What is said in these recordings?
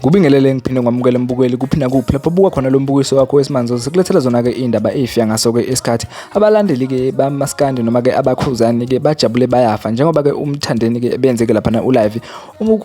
Kubingelele ngiphinde ngamukela mbukeli kuphinda kuphi lapho buka khona lo mbukiso wakho wesimanje sikulethela zona ke indaba ezifiya ngaso ke isikhathi abalandeli ke bamaskandi noma ke abakhuzani ke bajabule bayafa njengoba ke umthandeni ke benze ke lapha ulive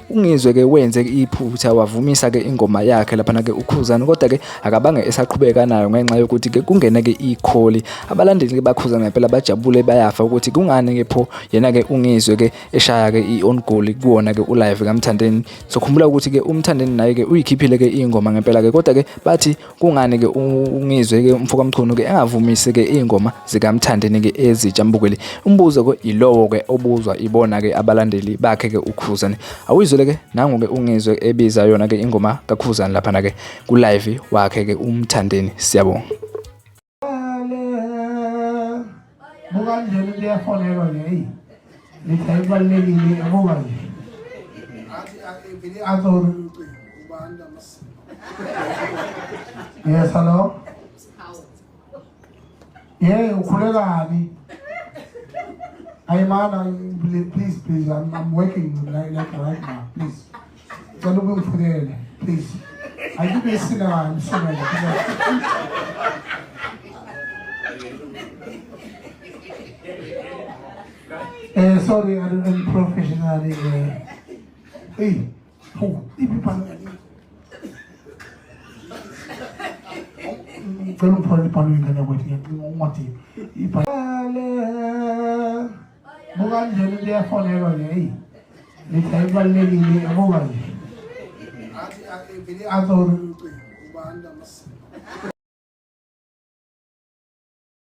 ungizwe ke wenze iphutha wavumisa ke ingoma yakhe lapha ke ukhuzani kodwa ke akabange esaqhubeka nayo ngenxa yokuthi ke kungene ke ikholi abalandeli ke bakhuzani ngempela bajabule bayafa ukuthi kungani ke pho yena ke ungizwe ke eshaya ke i-on goal kuwona ke ulive kamthandeni sokhumbula ukuthi ke umthandeni naye ke uyikhiphile ke ingoma ngempela ke kodwa ke bathi kungani ke ungizwe ke umfoka mchunu ke engavumisi ke ingoma zikamthandeni ke ezitsha mbukeli umbuzo ke ilowo ke obuzwa ibona ke abalandeli bakhe ke ukhuzani awuyizwele ke nangu ke ungizwe ebiza yona ke ingoma kakhuzani lapha ke ku live wakhe ke umthandeni siyabonga buka nje liyafonelwa nje lithayibalekile ebuka nje athi azor yes, hello? Yeah, ukhulekani? Hey man, please, I'm working like right now, please. Don't look for there, please. I give you a sinner, I'm sorry. Sorry, I'm professionally. Hey, who? Kalau pernah dipandu ikan yang buat mati, bukan jadi dia phone error ni, ni saya balik ni bukan. Azor,